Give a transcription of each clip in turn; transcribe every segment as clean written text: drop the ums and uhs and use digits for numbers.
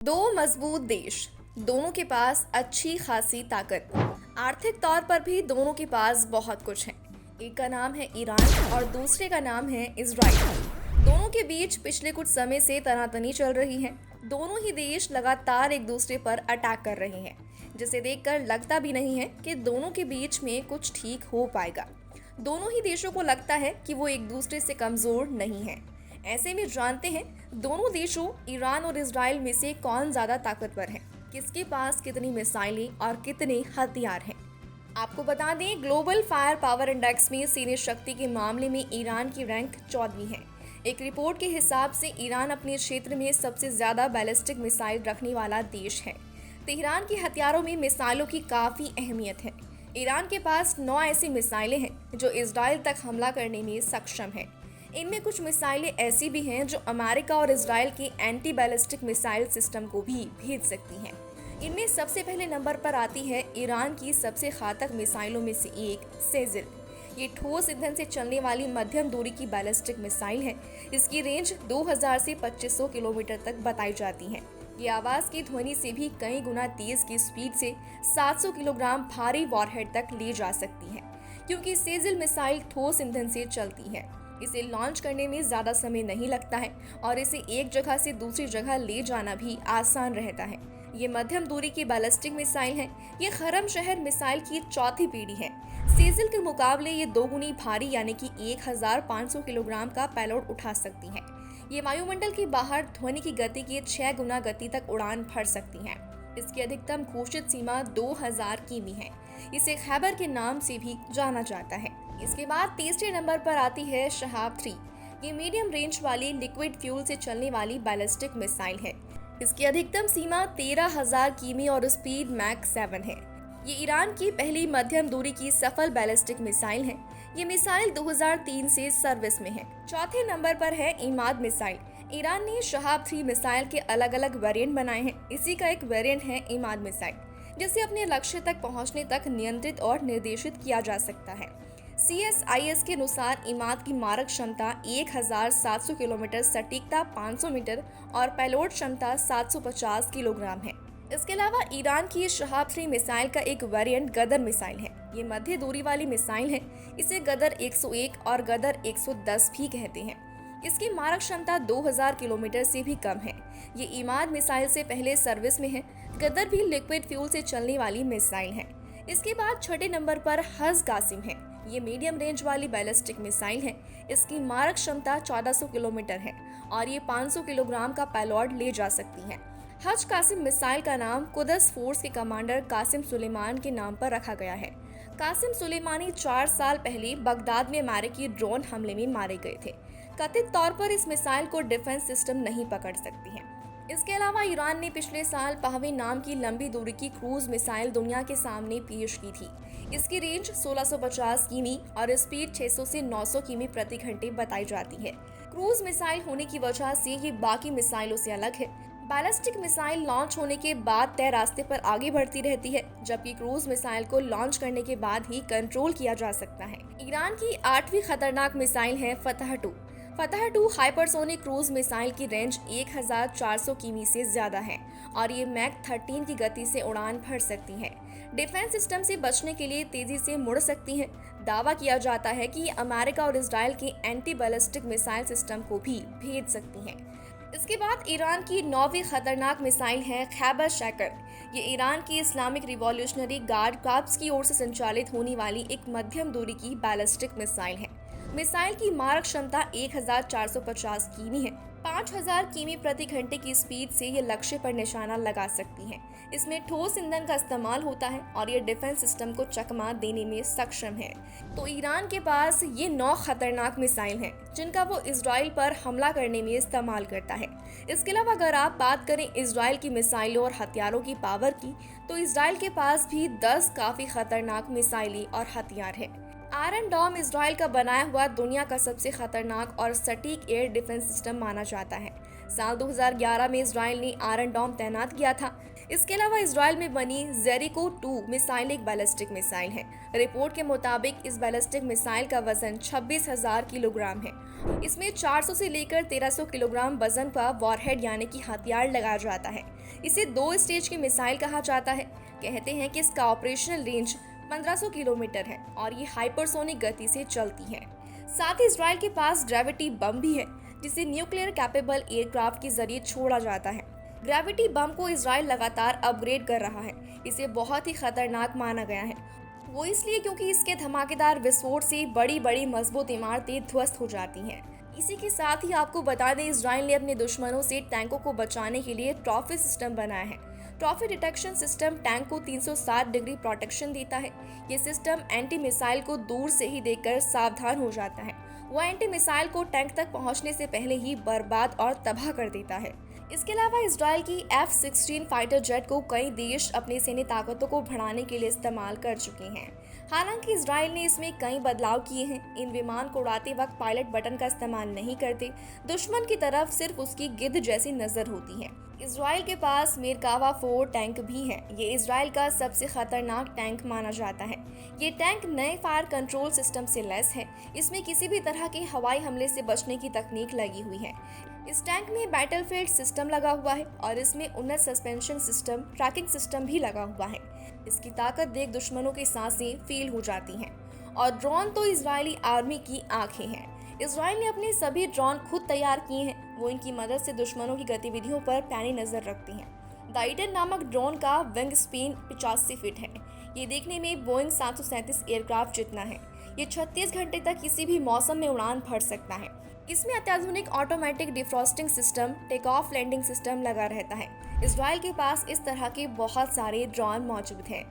दो मजबूत देश, दोनों के पास अच्छी खासी ताकत। आर्थिक तौर पर भी दोनों के पास बहुत कुछ है। एक का नाम है ईरान और दूसरे का नाम है इजराइल। दोनों के बीच पिछले कुछ समय से तनातनी चल रही है। दोनों ही देश लगातार एक दूसरे पर अटैक कर रहे हैं, जिसे देखकर लगता भी नहीं है कि दोनों के बीच में कुछ ठीक हो पाएगा। दोनों ही देशों को लगता है कि वो एक दूसरे से कमजोर नहीं है। ऐसे में जानते हैं दोनों देशों ईरान और इजराइल में से कौन ज्यादा ताकतवर है, किसके पास कितनी मिसाइलें और कितने हथियार हैं। आपको बता दें, ग्लोबल फायर पावर इंडेक्स में सैन्य शक्ति के मामले में ईरान की रैंक 14वीं है। एक रिपोर्ट के हिसाब से ईरान अपने क्षेत्र में सबसे ज्यादा बैलिस्टिक मिसाइल रखने वाला देश है। तेहरान के हथियारों में मिसाइलों की काफी अहमियत है। ईरान के पास 9 ऐसी मिसाइलें हैं जो इजराइल तक हमला करने में सक्षम है। इनमें कुछ मिसाइलें ऐसी भी हैं जो अमेरिका और इजराइल के एंटी बैलिस्टिक मिसाइल सिस्टम को भी भेज सकती हैं। इनमें सबसे पहले नंबर पर आती है ईरान की सबसे घातक मिसाइलों में से एक सेजिल। ये ठोस ईंधन से चलने वाली मध्यम दूरी की बैलिस्टिक मिसाइल है। इसकी रेंज 2000 से 2500 किलोमीटर तक बताई जाती है। ये आवाज की ध्वनि से भी कई गुना तेज की स्पीड से 700 किलोग्राम भारी वॉरहेड तक ले जा सकती है। क्योंकि सेजिल मिसाइल ठोस ईंधन से चलती है, इसे लॉन्च करने में ज्यादा समय नहीं लगता है और इसे एक जगह से दूसरी जगह ले जाना भी आसान रहता है। ये मध्यम दूरी की बैलिस्टिक मिसाइल है। ये खरम शहर मिसाइल की चौथी पीढ़ी है। सेजिल के मुकाबले ये दोगुनी भारी यानी कि 1500 किलोग्राम का पेलोड उठा सकती है। ये वायुमंडल के बाहर ध्वनि की गति के 6 गुना गति तक उड़ान भर सकती है। इसकी अधिकतम घोषित सीमा 2000 किमी है। इसे खैबर के नाम से भी जाना जाता है। इसके बाद तीसरे नंबर पर आती है शहाब 3। ये मीडियम रेंज वाली लिक्विड फ्यूल से चलने वाली बैलिस्टिक मिसाइल है। इसकी अधिकतम सीमा 13000 किमी और स्पीड मैक 7 है। ये ईरान की पहली मध्यम दूरी की सफल बैलिस्टिक मिसाइल है। ये मिसाइल 2003 से सर्विस में है। चौथे नंबर पर है इमाद मिसाइल। ईरान ने शहाब 3 मिसाइल के अलग अलग वेरिएंट बनाए हैं। इसी का एक वेरिएंट है इमाद मिसाइल, जिसे अपने लक्ष्य तक पहुंचने तक नियंत्रित और निर्देशित किया जा सकता है। CSIS के अनुसार इमाद की मारक क्षमता 1700 किलोमीटर, सटीकता 500 मीटर और पेलोड क्षमता 750 किलोग्राम है। इसके अलावा ईरान की शहाब 3 मिसाइल का एक वेरिएंट गदर मिसाइल है। ये मध्य दूरी वाली मिसाइल है। इसे गदर 101 और गदर 110 भी कहते हैं। इसकी मारक क्षमता 2000 किलोमीटर से भी कम है। ये इमाद मिसाइल से पहले सर्विस में है। गदर भी लिक्विड फ्यूल से चलने वाली मिसाइल है। इसके बाद छठे नंबर पर हज कासिम है। ये मीडियम रेंज वाली बैलिस्टिक मिसाइल है। इसकी मारक क्षमता 1400 किलोमीटर है और ये 500 किलोग्राम का पेलोड ले जा सकती है। हज कासिम मिसाइल का नाम कुदस फोर्स के कमांडर कासिम सुलेमान के नाम पर रखा गया है। कासिम सुलेमानी 4 साल पहले बगदाद में अमेरिकी ड्रोन हमले में मारे गए थे। कथित तौर पर इस मिसाइल को डिफेंस सिस्टम नहीं पकड़ सकती है। इसके अलावा ईरान ने पिछले साल पाहवे नाम की लंबी दूरी की क्रूज मिसाइल दुनिया के सामने पेश की थी। इसकी रेंज 1650 किमी और स्पीड 600 से 900 किमी प्रति घंटे बताई जाती है। क्रूज मिसाइल होने की वजह से ये बाकी मिसाइलों से अलग है। बैलिस्टिक मिसाइल लॉन्च होने के बाद तय रास्ते पर आगे बढ़ती रहती है, जबकि क्रूज मिसाइल को लॉन्च करने के बाद ही कंट्रोल किया जा सकता है। ईरान की 8वीं खतरनाक मिसाइल है फतह 2। फतह 2 हाइपरसोनिक क्रूज मिसाइल की रेंज 1400 किमी से ज्यादा है और ये मैक 13 की गति से उड़ान भर सकती है। डिफेंस सिस्टम से बचने के लिए तेजी से मुड़ सकती है। दावा किया जाता है कि ये अमेरिका और इजराइल के एंटी बैलिस्टिक मिसाइल सिस्टम को भी भेज सकती है। इसके बाद ईरान की 9वीं खतरनाक मिसाइल है खैबर शैकर। ये ईरान की इस्लामिक रिवॉल्यूशनरी गार्ड कॉर्प्स की ओर से संचालित होने वाली एक मध्यम दूरी की बैलिस्टिक मिसाइल है। मिसाइल की मारक क्षमता 1450 किमी है। 5000 किमी प्रति घंटे की स्पीड से ये लक्ष्य पर निशाना लगा सकती है। इसमें ठोस ईंधन का इस्तेमाल होता है और ये डिफेंस सिस्टम को चकमा देने में सक्षम है। तो ईरान के पास ये 9 खतरनाक मिसाइल हैं, जिनका वो इजराइल पर हमला करने में इस्तेमाल करता है। इसके अलावा अगर आप बात करें इजराइल की मिसाइलों और हथियारों की पावर की, तो इजराइल के पास भी 10 काफी खतरनाक मिसाइलें और हथियार है। आयरन डोम इजराइल का बनाया हुआ दुनिया का सबसे खतरनाक और सटीक एयर डिफेंस सिस्टम माना जाता है। साल 2011 में इजराइल ने आयरन डोम तैनात किया था। इसके अलावा इजराइल में बनी जेरिको 2 मिसाइल एक बैलिस्टिक मिसाइल है। रिपोर्ट के मुताबिक इस बैलिस्टिक मिसाइल का वजन 26,000 किलोग्राम है। इसमें 400 से लेकर 1300 किलोग्राम वजन का वॉरहेड यानी कि हथियार लगाया जाता है। इसे 2 स्टेज की मिसाइल कहा जाता है। कहते हैं कि इसका ऑपरेशनल रेंज 1500 किलोमीटर है और ये हाइपरसोनिक गति से चलती है। साथ ही इजराइल के पास ग्रेविटी बम भी है, जिसे न्यूक्लियर कैपेबल एयरक्राफ्ट के जरिए छोड़ा जाता है। ग्रेविटी बम को इजराइल लगातार अपग्रेड कर रहा है। इसे बहुत ही खतरनाक माना गया है, वो इसलिए क्योंकि इसके धमाकेदार विस्फोट से बड़ी बड़ी मजबूत इमारतें ध्वस्त हो जाती हैं। इसी के साथ ही आपको बता दें, इजराइल ने अपने दुश्मनों से टैंकों को बचाने के लिए ट्रॉफी सिस्टम बनाया है। ट्रॉफी डिटेक्शन सिस्टम टैंक को 360 डिग्री प्रोटेक्शन देता है। ये सिस्टम एंटी मिसाइल को दूर से ही देखकर सावधान हो जाता है। वह एंटी मिसाइल को टैंक तक पहुंचने से पहले ही बर्बाद और तबाह कर देता है। इसके अलावा इजराइल की F-16 फाइटर जेट को कई देश अपनी सैन्य ताकतों को बढ़ाने के लिए इस्तेमाल कर चुके हैं। हालांकि इजराइल ने इसमें कई बदलाव किए हैं। इन विमान को उड़ाते वक्त पायलट बटन का इस्तेमाल नहीं करते। दुश्मन की तरफ सिर्फ उसकी गिद्ध जैसी नजर होती है। इजराइल के पास मेरकावा 4 टैंक भी है। ये इजराइल का सबसे खतरनाक टैंक माना जाता है। ये टैंक नए फायर कंट्रोल सिस्टम से लैस है। इसमें किसी भी तरह के हवाई हमले से बचने की तकनीक लगी हुई है। इस टैंक में बैटलफील्ड सिस्टम लगा हुआ है और इसमें उन्नत सस्पेंशन सिस्टम, ट्रैकिंग सिस्टम भी लगा हुआ है। इसकी ताकत देख दुश्मनों की सांसें फील हो जाती हैं। और ड्रोन तो इजरायली आर्मी की आंखें हैं। इजराइल ने अपने सभी ड्रोन खुद तैयार किए हैं। वो इनकी मदद से दुश्मनों की गतिविधियों पर पैनी नजर रखते हैं। डाइटन नामक ड्रोन का विंग स्पैन 85 फीट है। ये देखने में बोइंग 737 एयरक्राफ्ट जितना है। ये 36 घंटे तक किसी भी मौसम में उड़ान भर सकता है। इसमें अत्याधुनिक automatic defrosting system, take off landing system लगा रहता है। इजराइल के पास इस तरह के बहुत सारे ड्रोन मौजूद हैं।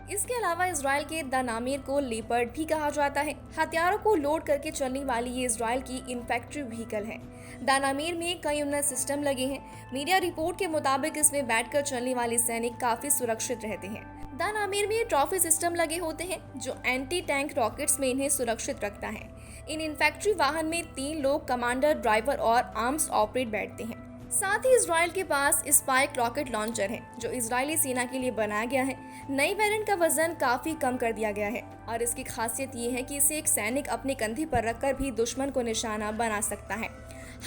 इसके अलावा इजराइल के दानामीर को लेपर्ड भी कहा जाता है। हथियारों को लोड करके चलने वाली ये इजराइल की इन्फेक्ट्री व्हीकल है। दानामीर में कई उन्नत सिस्टम लगे हैं। मीडिया रिपोर्ट के मुताबिक इसमें बैठकर चलने वाले सैनिक काफी सुरक्षित रहते हैं। दानामीर में ट्रॉफी सिस्टम लगे होते हैं जो एंटी टैंक रॉकेट्स में इन्हें सुरक्षित रखता है। इन इन्फेक्ट्री वाहन में 3 लोग कमांडर, ड्राइवर और आर्म्स ऑपरेट बैठते हैं। साथ ही इजराइल के पास स्पाइक रॉकेट लॉन्चर है जो इजरायली सेना के लिए बनाया गया है। नई वेरिएंट का वजन काफी कम कर दिया गया है और इसकी खासियत ये है कि इसे एक सैनिक अपने कंधे पर रखकर भी दुश्मन को निशाना बना सकता है।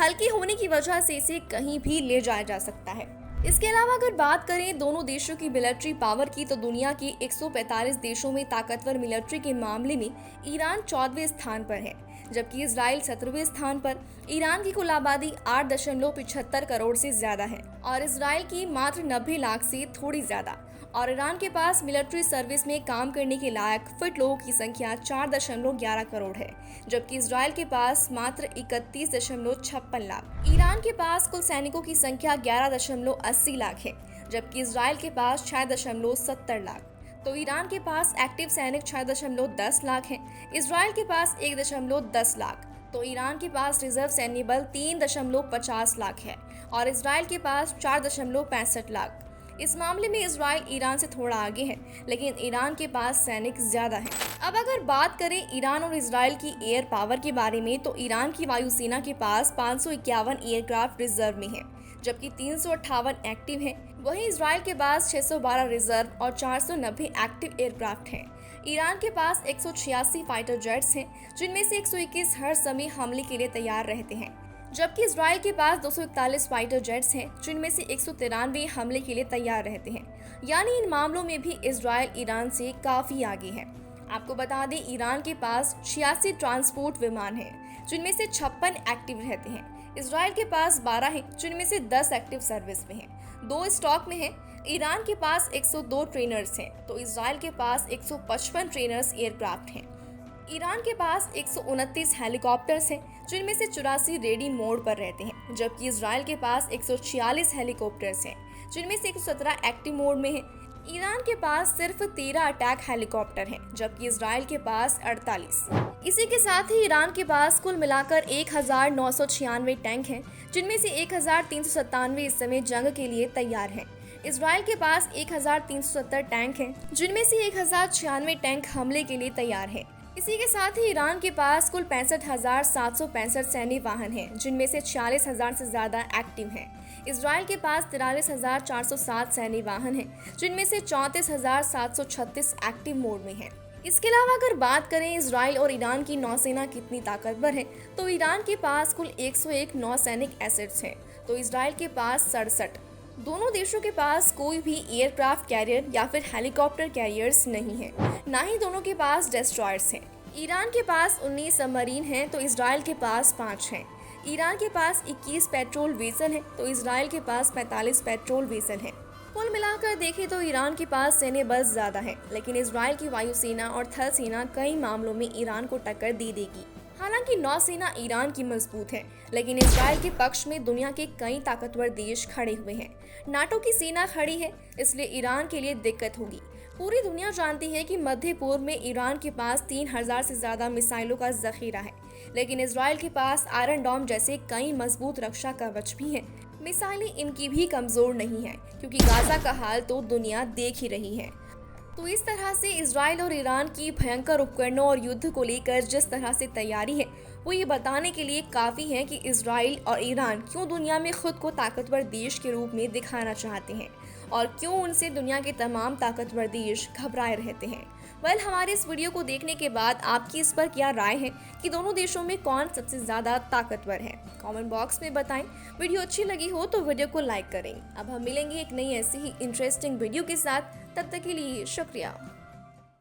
हल्की होने की वजह से इसे कहीं भी ले जाया जा सकता है। इसके अलावा अगर बात करें दोनों देशों की मिलिट्री पावर की, तो दुनिया के 145 देशों में ताकतवर मिलिट्री के मामले में ईरान 14वें स्थान पर है, जबकि इजराइल 17वें स्थान पर। ईरान की कुल आबादी 8.75 करोड़ से ज्यादा है और इजराइल की मात्र 90 लाख से थोड़ी ज्यादा। और ईरान के पास मिलिट्री सर्विस में काम करने के लायक फिट लोगों की संख्या 4.11 करोड़ है, जबकि इजराइल के पास मात्र 31.56 लाख। ईरान के पास कुल सैनिकों की संख्या 11.80 लाख है, जबकि इजराइल के पास 6.70 लाख। तो ईरान के पास एक्टिव सैनिक 6.10 लाख हैं, इजराइल के पास 1.10 लाख। तो ईरान के पास रिजर्व सैन्य बल 3.50 लाख है और इजराइल के पास 4.65 लाख। इस मामले में इजराइल ईरान से थोड़ा आगे है, लेकिन ईरान के पास सैनिक ज्यादा हैं। अब अगर बात करें ईरान और इजराइल की एयर पावर के बारे में, तो ईरान की वायुसेना के पास 551 एयरक्राफ्ट रिजर्व में है, जबकि 358 एक्टिव हैं। वहीं इजराइल के पास 612 रिजर्व और 490 एक्टिव एयरक्राफ्ट हैं। ईरान के पास 186 फाइटर जेट्स हैं, जिनमें से 121 हर समय हमले के लिए तैयार रहते हैं, जबकि इजराइल के पास 241 फाइटर जेट्स हैं, जिनमें से 193 हमले के लिए तैयार रहते हैं। यानी इन मामलों में भी इजराइल ईरान से काफी आगे है। आपको बता दें, ईरान के पास 86 ट्रांसपोर्ट विमान हैं, जिनमें से 56 एक्टिव रहते हैं। इजराइल के पास 12 हैं, जिनमें से 10 एक्टिव सर्विस में हैं, 2 स्टॉक में हैं। ईरान के पास 102 ट्रेनर्स हैं, तो इजराइल के पास 155 ट्रेनर्स एयरक्राफ्ट हैं। ईरान के पास 129 हेलीकॉप्टर्स हैं, जिनमें से 84 रेडी मोड पर रहते हैं, जबकि इजराइल के पास 146 हेलीकॉप्टर्स हैं, जिनमें से 117 एक्टिव मोड में हैं। ईरान के पास सिर्फ 13 अटैक हेलीकॉप्टर हैं, जबकि इजराइल के पास 48। इसी के साथ ही ईरान के पास कुल मिलाकर 1996 टैंक हैं, जिनमें से 1397 इस समय जंग के लिए तैयार हैं। इजराइल के पास 1370 टैंक हैं, जिनमें से 1096 टैंक हमले के लिए तैयार हैं। इसी के साथ ही ईरान के पास कुल 65,765 सैन्य वाहन हैं, जिनमें से 46,000 से ज़्यादा एक्टिव हैं। इजराइल के पास 43,407 सैन्य वाहन हैं, जिनमें से 34,736 एक्टिव मोड में हैं। इसके अलावा अगर बात करें इजराइल और ईरान की नौसेना कितनी ताकतवर है, तो ईरान के पास कुल 101 नौसैनिक एसेट्स हैं, तो इजराइल के पास 67। दोनों देशों के पास कोई भी एयरक्राफ्ट कैरियर या फिर हेलीकॉप्टर कैरियर्स नहीं है, ना ही दोनों के पास डेस्ट्रॉयर्स हैं। ईरान के पास 19 सबमरीन हैं, तो इजराइल के पास 5 हैं। ईरान के पास 21 पेट्रोल वेसल हैं, तो इजराइल के पास 45 पेट्रोल वेसल हैं। कुल मिलाकर देखें तो ईरान के पास सैन्य बल ज्यादा है, लेकिन इजराइल की वायुसेना और थल सेना कई मामलों में ईरान को टक्कर दे देगी। हालांकि नौसेना ईरान की मजबूत है, लेकिन इजराइल के पक्ष में दुनिया के कई ताकतवर देश खड़े हुए हैं। नाटो की सेना खड़ी है, इसलिए ईरान के लिए दिक्कत होगी। पूरी दुनिया जानती है कि मध्य पूर्व में ईरान के पास 3,000 से ज्यादा मिसाइलों का जखीरा है, लेकिन इजराइल के पास आयरन डोम जैसे कई मजबूत रक्षा कवच भी हैं। मिसाइलें इनकी भी कमजोर नहीं है, क्योंकि गाजा का हाल तो दुनिया देख ही रही है। तो इस तरह से इजराइल और ईरान की भयंकर उपकरणों और युद्ध को लेकर जिस तरह से तैयारी है, वो ये बताने के लिए काफ़ी है कि इजराइल और ईरान क्यों दुनिया में खुद को ताकतवर देश के रूप में दिखाना चाहते हैं और क्यों उनसे दुनिया के तमाम ताकतवर देश घबराए रहते हैं। हमारे इस वीडियो को देखने के बाद आपकी इस पर क्या राय है कि दोनों देशों में कौन सबसे ज़्यादा ताकतवर है? कमेंट बॉक्स में बताएं। वीडियो अच्छी लगी हो तो वीडियो को लाइक करें। अब हम मिलेंगे एक नई ऐसी ही इंटरेस्टिंग वीडियो के साथ, तब तक के लिए शुक्रिया।